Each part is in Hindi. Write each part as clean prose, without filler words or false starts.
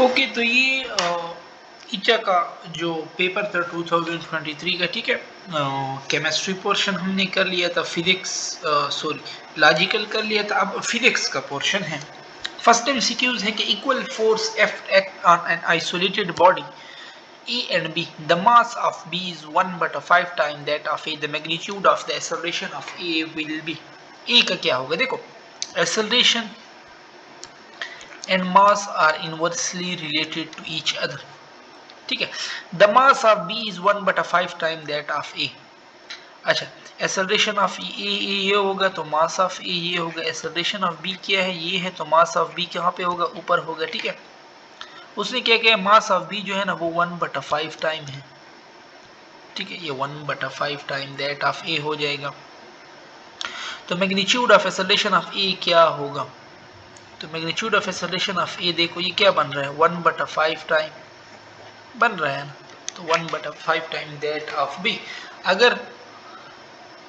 ओके, तो ये ईचा का जो पेपर था 2023 का, ठीक है, केमिस्ट्री पोर्शन हमने कर लिया था, फिजिक्स सॉरी लॉजिकल कर लिया था, अब फिजिक्स का पोर्शन है। फर्स्ट एमसीक्यूज है कि equal force F act on an isolated body A and B. The mass of B is 1/5 times that of A. The magnitude of the acceleration of A will be. A का क्या होगा? देखो, acceleration and mass are inversely related to each other. ठीक है, the mass of B is 1/5 times that of A. अच्छा, acceleration of A ये होगा तो mass of A ये होगा, acceleration of B क्या है? ये है, तो mass of B कहाँ पे होगा? ऊपर होगा। ठीक है, उसने क्या किया, मास ऑफ बी जो है ना वो 1/5 टाइम है। ठीक है, ये 1/5 टाइम दैट ऑफ ए हो जाएगा। तो मैग्नीट्यूड ऑफ एक्सेलरेशन ऑफ ए क्या होगा? तो मैग्नीट्यूड ऑफ एक्सेलरेशन ऑफ ए देखो ये क्या बन रहा है, 1/5 टाइम बन रहा है ना, तो 1/5 टाइम दैट ऑफ बी। अगर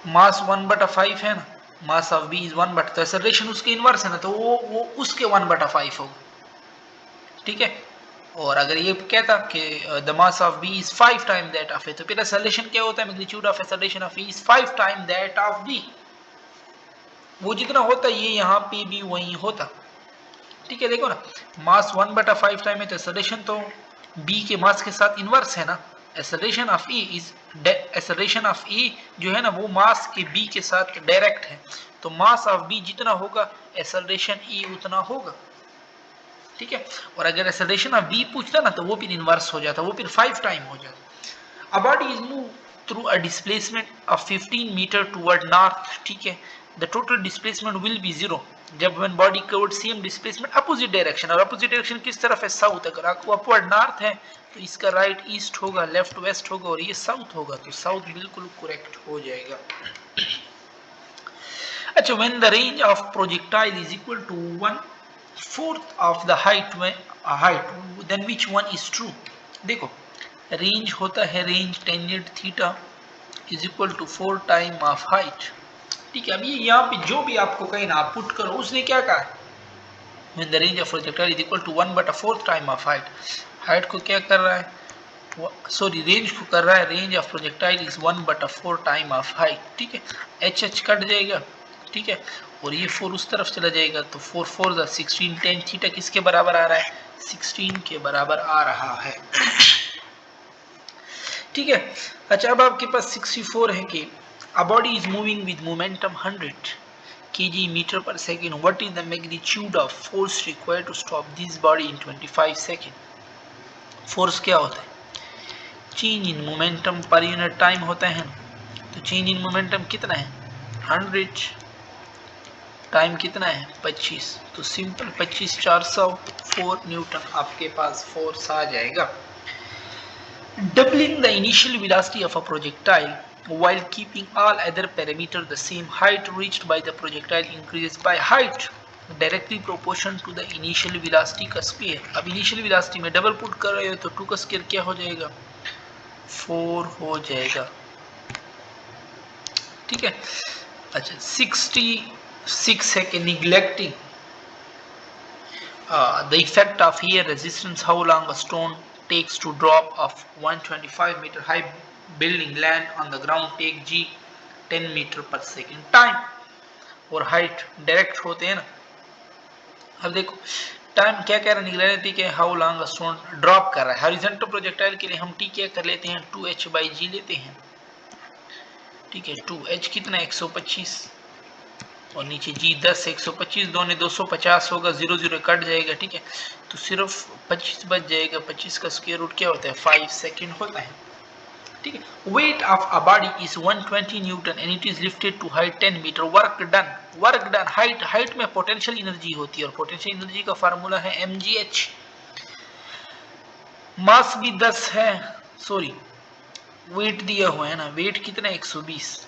मास 1/5 है ना, मास ऑफ बी इज 1/, तो एक्सेलरेशन उसके इनवर्स है ना, तो वो उसके 1/5 होगा। ठीक है, और अगर ये कहता कि the mass of B is 5 time that of A, तो फिर एक्सेलरेशन क्या होता है, magnitude of acceleration of A is 5 time that of B. वो जितना होता ये यहाँ पे भी वही होता। ठीक है, देखो ना, मास 1/5 टाइम है तो एक्सेलरेशन तो बी के मास के साथ इनवर्स है ना। Acceleration of A is, acceleration of A जो है ना वो मास के बी के साथ डायरेक्ट है, तो मास ऑफ बी जितना होगा एक्सेलरेशन ए उतना होगा। ठीक है, और अगर एक्सेलरेशन ऑफ बी पूछता ना तो वो फिर इनवर्स हो जाता, वो फिर 5 टाइम हो जाता। A body is move through a displacement of 15 metre toward north. ठीक है, the total displacement will be 0 जब when body covered same displacement opposite direction. और अपोजिट डायरेक्शन किस तरफ है? साउथ। अगर आपको अपवर्ड नॉर्थ है तो इसका राइट ईस्ट होगा, लेफ्ट वेस्ट होगा, और ये साउथ होगा, तो साउथ बिल्कुल करेक्ट हो जाएगा। अच्छा, when the range of projectile is equal to 1/4 of the height, then which one is true? देखो, रेंज होता है, range tangent theta is equal to 4 time of height. ठीक है, अब ये यहाँ पे जो भी आपको कहीं ना आप पुट करो, उसने क्या कहा, when the range of projectile is equal to 1/4 time of height. Height को क्या कर रहा है, सॉरी रेंज को कर रहा है, range of projectile is 1/4 time of height. ठीक है, एच एच कट जाएगा। ठीक है, और ये 4 उस तरफ चला जाएगा, तो 4 4 16, टेन थीटा किसके बराबर आ रहा है? 16 के बराबर आ रहा है। ठीक है, अच्छा अब आपके पास 64 है कि a body is moving with momentum 100 kg metre per second, what is the magnitude of force required to stop this body in 25 second. Force क्या होता है? Change in momentum per unit time होता है ना, तो चेंज इन मोमेंटम कितना है? 100, टाइम कितना है? 25, तो सिंपल 25 404 न्यूटन आपके पास फोर्स आ जाएगा। Doubling the initial velocity of a projectile while keeping all other parameters the same, height reached by the projectile increases by height directly proportional to the initial velocity का स्क्वायर। अब initial velocity में डबल पुट कर रहे हो तो 2 का स्क्वायर क्या हो जाएगा? 4 हो जाएगा। ठीक है, अच्छा 66 है कि neglecting the effect of air resistance, how long a stone takes to drop off 125 meter high building, land on the ground take g 10 meter per second time। और हाइट डायरेक्ट होते हैं ना। अब देखो टाइम क्या कह रहा है, निकल रही है हाउ लॉन्ग स्टोन ड्रॉप कर रहा है। हॉरिजॉन्टल प्रोजेक्टाइल के लिए हम टी क्या कर लेते हैं, 2h/g लेते हैं। ठीक है, 2h कितना 125 और नीचे g 10, 125 दोनों 250 होगा, 0 0 कट जाएगा। ठीक है, तो सिर्फ 25 बच जाएगा। 25 का स्क्वायर रूट क्या होता है? 5 सेकेंड होता है। ठीक है, weight of a body is 120 newton and it is lifted to height 10 metre. Work done height में पोटेंशियल एनर्जी होती है, और पोटेंशियल एनर्जी का फार्मूला है mgh। मास भी 10 है, सॉरी वेट दिया हुआ है ना, वेट कितना 120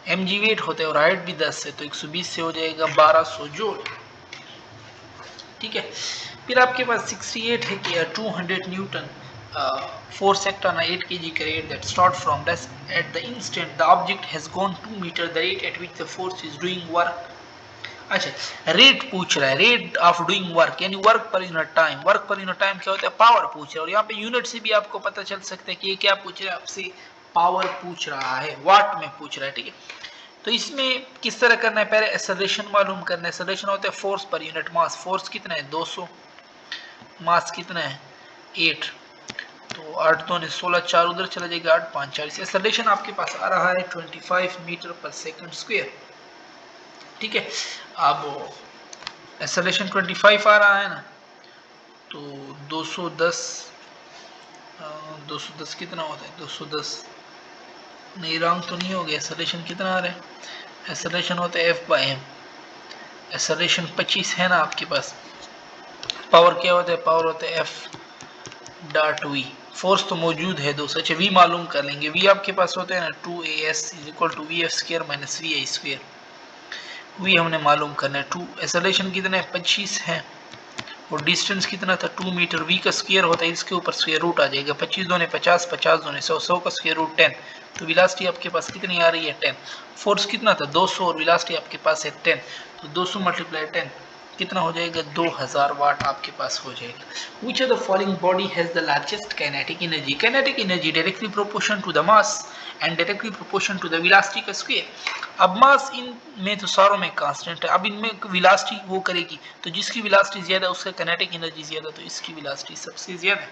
mg वेट होता है, और हाइट भी 10 है, तो 120 से हो जाएगा 1200 जूल। ठीक है, फिर आपके पास 68 है कि 200 Newton force act on a 8 kg carrier that start from rest at the instant the object has gone 2 meter, the rate at which the force is doing work अच्छा, रेट पूछ रहा है, रेट ऑफ डूइंग वर्क, यानी वर्क पर यूनिट टाइम। वर्क पर यूनिट टाइम क्या होता है? पावर पूछ रहा है। और यहाँ पे यूनिट से भी आपको पता चल सकता है कि ये क्या पूछ रहा है आपसे, पावर पूछ रहा है, वाट में पूछ रहा है, ठीक है। तो इसमें किस तरह करना है, पहले एक्सेलरेशन मालूम करना है। एक्सेलरेशन होता है force per unit mass. Force कितना है? 200, मास कितना है? 8, तो 8 2 16, 4 उधर चला जाएगा, 8 5 40। एक्सेलरेशन आपके पास आ रहा है 25 मीटर पर सेकंड स्क्वायर, ठीक है। अब एक्सेलरेशन 25 आ रहा है ना, तो 210 210 कितना होता है? 210 नहीं, रॉन्ग तो नहीं हो गया। एक्सेलरेशन कितना आ रहा है? एक्सेलरेशन होता है F/m। एक्सेलरेशन 25 है ना आपके पास। पावर क्या होता है? पावर होता है F.V। फोर्स तो मौजूद है 200। अच्छा, V मालूम कर लेंगे। V आपके पास होता है ना 2AS = VF² - VI²। V हमने मालूम करना है। 2 एक्सेलरेशन कितना है? 25 है, और डिस्टेंस कितना था? 2 मीटर। V का स्क्वायर होता है, इसके ऊपर स्क्वायर रूट आ जाएगा। 25 दूने 50, 50 दूने 100, 100 का स्क्वायर रूट 10। तो वेलोसिटी आपके पास कितनी आ रही है? 10। फोर्स कितना था? 200, और वेलोसिटी आपके पास है 10, तो 200 × 10 कितना हो जाएगा? 2000 वाट आपके पास हो जाएगा। Which of the following body has the largest kinetic energy? Kinetic energy directly proportional to the mass and directly proportional to the velocity का स्क्वायर। अब मास इन में तो सारों में कांस्टेंट है, अब इनमें वेलोसिटी वो करेगी, तो जिसकी वेलोसिटी ज्यादा उसका काइनेटिक एनर्जी ज्यादा, तो इसकी वेलोसिटी सबसे ज्यादा है।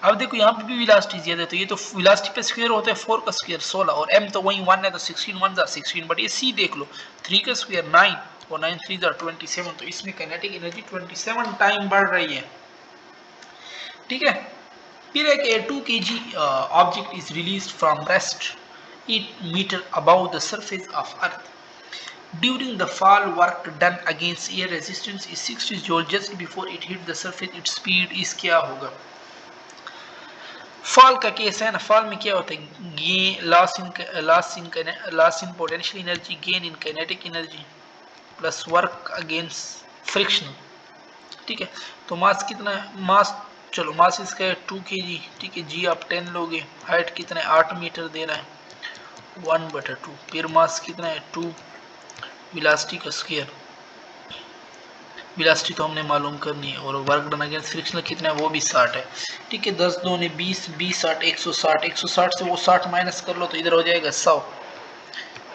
अब देखो यहाँ पे भी वेलोसिटी ज्यादा है, तो ये तो वेलोसिटी पे स्क्वायर होता है 4 का स्क्वायर 16, और m तो वही 1 है, तो 16 1 16, बट ये c देख लो 3 का स्क्वायर 9 और 9 3 27, तो इसमें काइनेटिक एनर्जी 27 टाइम बढ़ रही है, ठीक है। फिर एक 2 kg object is released from rest 8 metre above the surface of earth. During the fall, work done against air resistance is 60 joule just before it hit the surface. Its speed is क्या होगा? फॉल का केस है ना, फॉल में क्या होता है? Gain, loss in potential energy, gain in kinetic energy, plus work against friction, ठीक है। तो मास कितना है? मास, चलो मास इसका है 2 kg, ठीक है। जी आप 10 लोगे। हाइट कितना है? 8 मीटर दे रहा है, 1/2। फिर मास कितना है? 2। वेलोसिटी का स्क्वायर, वेलोसिटी तो हमने मालूम करनी है, और वर्क डन अगेंस्ट फ्रिक्शन कितना है? वो भी 60 है, ठीक है। 10 2 20, 20 60, 160, 160 से वो 60 माइनस कर लो तो इधर हो जाएगा 100,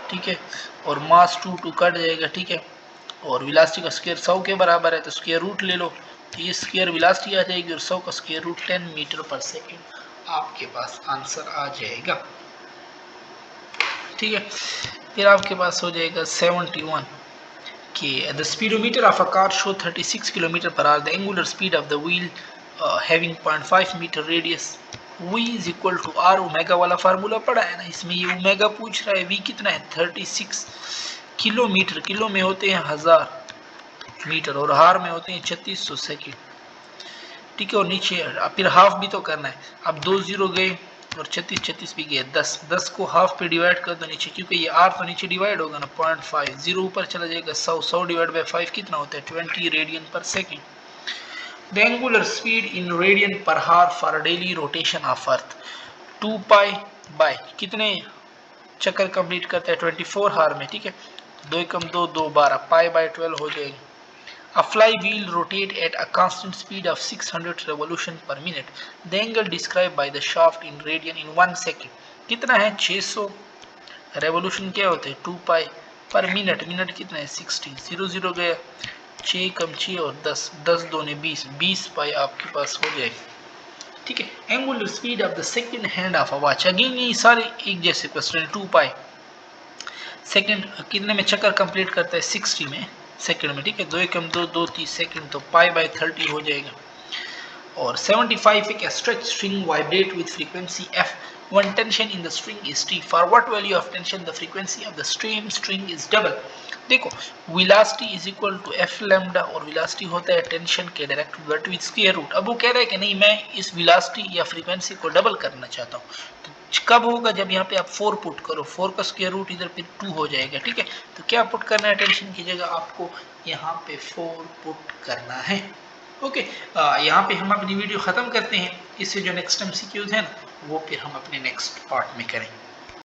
ठीक है। और मास 2 कट जाएगा, ठीक है। और वेलोसिटी का स्क्वायर 100 के बराबर है, तो स्क्वायर रूट ले लो, तो ये स्क्वायर वेलोसिटी आ जाएगी, और 100 का square root 10 metre per second आपके पास आंसर आ जाएगा, ठीक है। फिर आपके पास हो जाएगा 71 कि the speedometer of a car show 36 km/h. The angular speed of the wheel having 0.5 meter radius. V is equal to R। Omega वाला फार्मूला पढ़ा है ना, इसमें ये ओमेगा पूछ रहा है। V कितना है? 36 किलोमीटर, किलो में होते हैं 1000 मीटर, और हार में होते हैं 3600 सेकेंड, ठीक है। और नीचे फिर हाफ भी तो करना है। अब 2 0 गए और 36 36 भी गए, 10 10 को हाफ पे डिवाइड कर दो नीचे, क्योंकि ये r तो नीचे डिवाइड होगा ना, 0.5, 0 ऊपर चला जाएगा, 100 100 डिवाइड बाय 5 कितना होता है? 20 रेडियन पर second. The angular speed in radian पर हार for daily rotation of earth, 2 pi by कितने चक्कर कंप्लीट करता है? 24 हार में, ठीक है। 2 कम 2 2 12, पाई बाय 12 हो जाएगी। A flywheel rotate at a constant speed of 600 revolution per minute. The angle described by the shaft in radian in 1 second. कितना है? 600। रेवोल्यूशन क्या होते हैं? 2 पाई पर मिनट। मिनट कितना है? 60। 0 0 गया, 6 कम 6 और 10, 10 2 ने 20, 20 पाई आपके पास हो जाएगी, ठीक है। Angular speed of the second hand of a watch. Again ये सारे एक जैसे क्वेश्चन। 2 पाई सेकंड कितने में चक्कर कंप्लीट करता है? 60 में सेकंड में, ठीक है। 2 कम 2 2 30 सेकंड, तो पाई बाय 30 हो जाएगा। और 75 एक stretch string vibrate with frequency f when tension in the string is t. For what value of tension the frequency of the same string is double? देखो velocity is equal to F lambda, और वेलोसिटी होता है टेंशन के direct relative with square root. अब वो कह रहा है कि नहीं, मैं इस वेलोसिटी या फ्रीक्वेंसी को डबल करना चाहता हूँ, तो कब होगा? जब यहाँ पे आप 4 पुट करो, 4 का स्क्वायर रूट इधर पे 2 हो जाएगा, ठीक है। तो क्या पुट करना है? टेंशन की जगह आपको यहाँ पे 4 पुट करना है, ओके। यहाँ पे हम अपनी वीडियो ख़त्म करते हैं। इससे जो नेक्स्ट MCQs है ना, वो फिर हम अपने नेक्स्ट पार्ट में करें।